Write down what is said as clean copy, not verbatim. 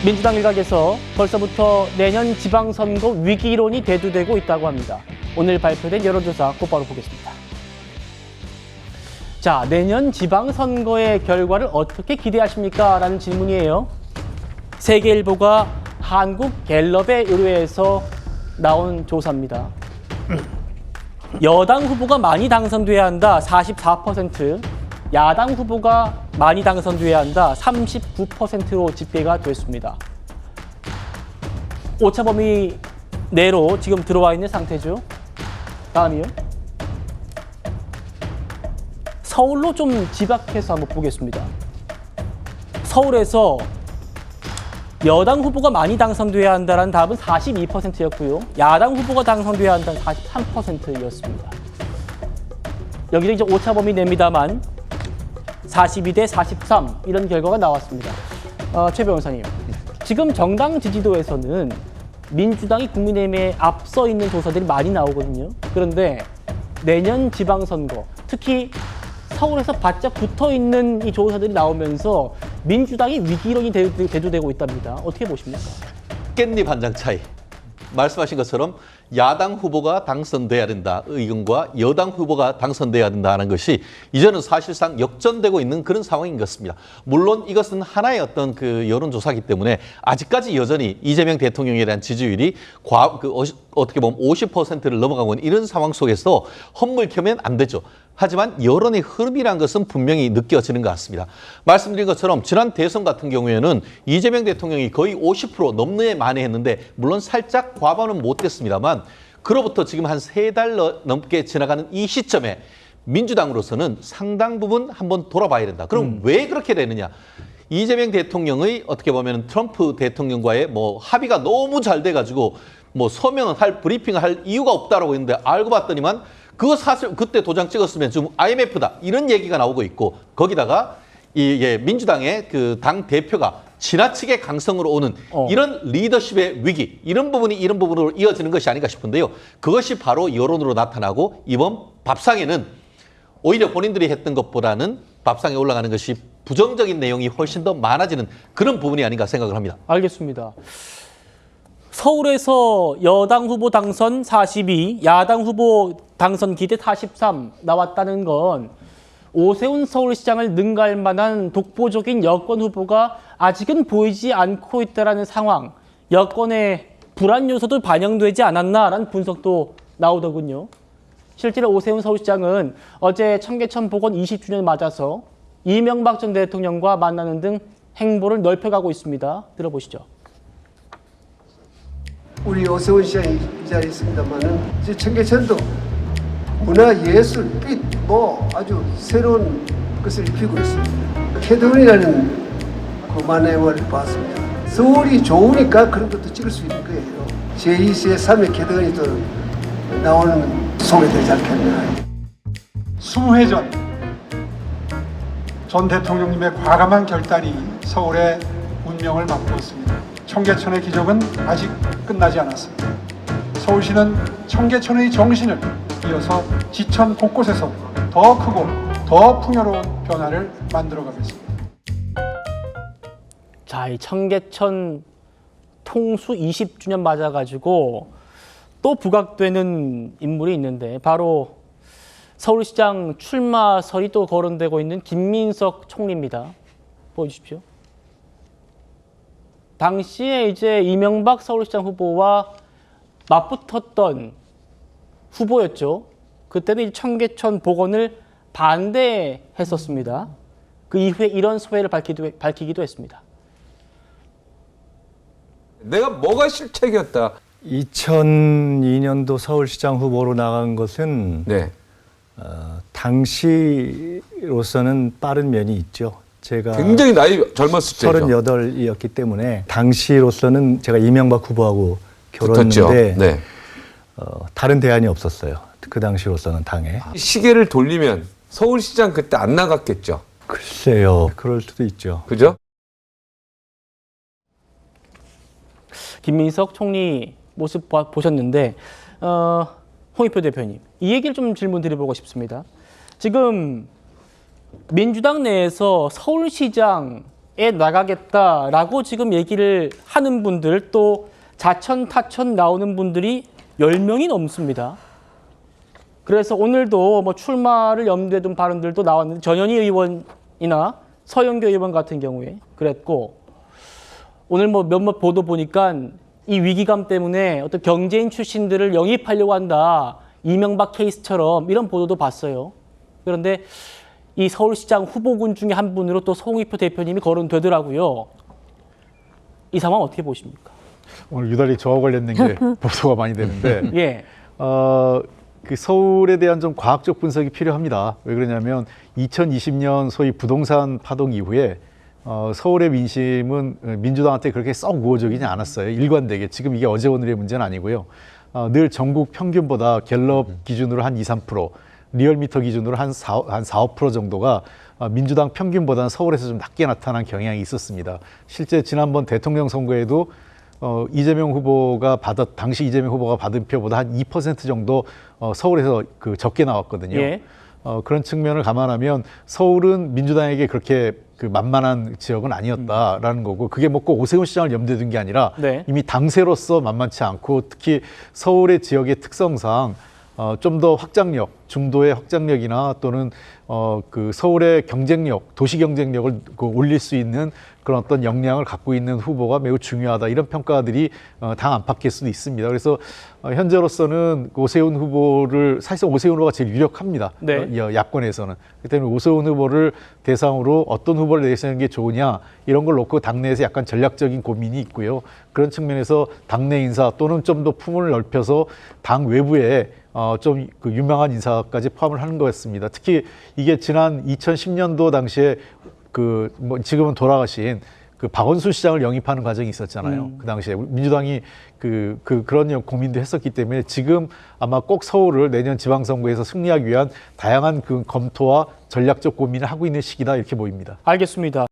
민주당 일각에서 벌써부터 내년 지방선거 위기론이 대두되고 있다고 합니다. 오늘 발표된 여론조사 곧바로 보겠습니다. 자, 내년 지방선거의 결과를 어떻게 기대하십니까? 라는 질문이에요. 세계일보가 한국갤럽에 의뢰해서 나온 조사입니다. 여당 후보가 많이 당선돼야 한다, 44%. 야당 후보가 많이 당선돼야 한다, 39%로 집계가 됐습니다. 오차 범위 내로 지금 들어와 있는 상태죠. 다음이요. 서울로 좀 집약해서 한번 보겠습니다. 서울에서 여당 후보가 많이 당선돼야 한다는 답은 42%였고요. 야당 후보가 당선돼야 한다는 43%였습니다. 여기서 이제 오차 범위 냅니다만 42대 43 이런 결과가 나왔습니다. 최 변호사님, 지금 정당 지지도에서는 민주당이 국민의힘에 앞서 있는 조사들이 많이 나오거든요. 그런데 내년 지방선거, 특히 서울에서 바짝 붙어있는 이 조사들이 나오면서 민주당이 위기론이 대두되고 있답니다. 어떻게 보십니까? 깻잎 한 장 차이. 말씀하신 것처럼 야당 후보가 당선돼야 된다 의견과 여당 후보가 당선돼야 된다는 것이 이제는 사실상 역전되고 있는 그런 상황인 것 같습니다. 물론 이것은 하나의 어떤 그 여론조사이기 때문에 아직까지 여전히 이재명 대통령에 대한 지지율이 어떻게 보면 50%를 넘어가고 있는 이런 상황 속에서 헛물 켜면 안 되죠. 하지만 여론의 흐름이라는 것은 분명히 느껴지는 것 같습니다. 말씀드린 것처럼 지난 대선 같은 경우에는 이재명 대통령이 거의 50% 넘는 만에 했는데 물론 살짝 과반은 못됐습니다만 그로부터 지금 한 3달 넘게 지나가는 이 시점에 민주당으로서는 상당 부분 한번 돌아봐야 된다. 그럼 왜 그렇게 되느냐? 이재명 대통령의 어떻게 보면 트럼프 대통령과의 합의가 너무 잘 돼가지고 서명을 브리핑을 할 이유가 없다라고 했는데 알고 봤더니만 그거 사실 그때 도장 찍었으면 지금 IMF다 이런 얘기가 나오고 있고 거기다가 이게 민주당의 그 당 대표가 지나치게 강성으로 오는 이런 리더십의 위기 이런 부분으로 이어지는 것이 아닌가 싶은데요. 그것이 바로 여론으로 나타나고 이번 밥상에는 오히려 본인들이 했던 것보다는 밥상에 올라가는 것이 부정적인 내용이 훨씬 더 많아지는 그런 부분이 아닌가 생각을 합니다. 알겠습니다. 서울에서 여당 후보 당선 42, 야당 후보 당선 기대 43 나왔다는 건 오세훈 서울시장을 능가할 만한 독보적인 여권 후보가 아직은 보이지 않고 있다는 상황, 여권의 불안 요소도 반영되지 않았나라는 분석도 나오더군요. 실제로 오세훈 서울시장은 어제 청계천 복원 20주년 맞아서 이명박 전 대통령과 만나는 등 행보를 넓혀가고 있습니다. 들어보시죠. 우리 오세훈 시장이 이 자리에 있습니다만은 이제 청계천도 문화 예술 빛 아주 새로운 것을 입히고 있습니다. 캐드원이라는 그 만행을 봤습니다. 서울이 좋으니까 그런 것도 찍을 수 있는 거예요. 제2세 3회 캐드원이 또 나오는 소개되지 않겠나. 20회 전 전 대통령님의 과감한 결단이 서울의 운명을 바꾸고 있습니다. 청계천의 기적은 아직 끝나지 않았습니다. 서울시는 청계천의 정신을 이어서 지천 곳곳에서 더 크고 더 풍요로운 변화를 만들어가겠습니다. 자, 이 청계천 통수 20주년 맞아가지고 또 부각되는 인물이 있는데 바로 서울시장 출마설이 또 거론되고 있는 김민석 총리입니다. 보여주십시오. 당시에 이제 이명박 서울시장 후보와 맞붙었던 후보였죠. 그때는 청계천 복원을 반대했었습니다. 그 이후에 이런 소회를 밝히기도 했습니다. 내가 뭐가 실책이었다. 2002년도 서울시장 후보로 나간 것은 네. 당시로서는 빠른 면이 있죠. 제가 굉장히 나이 젊었을 때죠. 38이었기 때문에 당시로서는 제가 이명박 후보하고 결혼했는데 네. 다른 대안이 없었어요. 그 당시로서는 당에. 시계를 돌리면 서울시장 그때 안 나갔겠죠. 글쎄요. 그럴 수도 있죠. 그죠? 김민석 총리 모습 보셨는데 홍익표 대표님, 이 얘기를 좀 질문 드려보고 싶습니다. 지금 민주당 내에서 서울시장 나가겠다라고 지금 얘기를 하는 분들 또 자천타천 나오는 분들이 10명이 넘습니다. 그래서 오늘도 뭐 출마를 염두에 둔 발언들도 나왔는데 전현희 의원이나 서영교 의원 같은 경우에 그랬고 오늘 뭐 몇몇 보도 보니까 이 위기감 때문에 어떤 경제인 출신들을 영입하려고 한다. 이명박 케이스처럼 이런 보도도 봤어요. 그런데 이 서울시장 후보군 중에 한 분으로 또 송익표 대표님이 거론되더라고요. 이 상황 어떻게 보십니까? 오늘 유달리 저와 관련된 게 보도가 많이 되는데 예. 그 서울에 대한 좀 과학적 분석이 필요합니다. 왜 그러냐면 2020년 소위 부동산 파동 이후에 서울의 민심은 민주당한테 그렇게 썩 우호적이지 않았어요. 일관되게. 지금 이게 어제 오늘의 문제는 아니고요. 늘 전국 평균보다 갤럽 기준으로 한 2, 3%, 리얼미터 기준으로 한 4, 5% 정도가 민주당 평균보다는 서울에서 좀 낮게 나타난 경향이 있었습니다. 실제 지난번 대통령 선거에도 이재명 후보가 당시 이재명 후보가 받은 표보다 한 2% 정도 서울에서 그 적게 나왔거든요. 예. 그런 측면을 감안하면 서울은 민주당에게 그렇게 그 만만한 지역은 아니었다라는 거고 그게 뭐 꼭 오세훈 시장을 염두에 둔 게 아니라 네. 이미 당세로서 만만치 않고 특히 서울의 지역의 특성상 좀 더 확장력, 중도의 확장력이나 또는 그 서울의 경쟁력, 도시 경쟁력을 올릴 수 있는 그런 어떤 역량을 갖고 있는 후보가 매우 중요하다 이런 평가들이 당 안팎일 수도 있습니다. 그래서 현재로서는 오세훈 후보를 사실상 오세훈 후보가 제일 유력합니다. 네. 야권에서는. 그렇기 때문에 오세훈 후보를 대상으로 어떤 후보를 내세우는 게 좋으냐 이런 걸 놓고 당내에서 약간 전략적인 고민이 있고요. 그런 측면에서 당내 인사 또는 좀 더 품을 넓혀서 당 외부에 좀 그 유명한 인사까지 포함을 하는 거였습니다. 특히 이게 지난 2010년도 당시에 그 뭐 지금은 돌아가신 그 박원순 시장을 영입하는 과정이 있었잖아요. 그 당시에 민주당이 그런 고민도 했었기 때문에 지금 아마 꼭 서울을 내년 지방선거에서 승리하기 위한 다양한 그 검토와 전략적 고민을 하고 있는 시기다 이렇게 보입니다. 알겠습니다.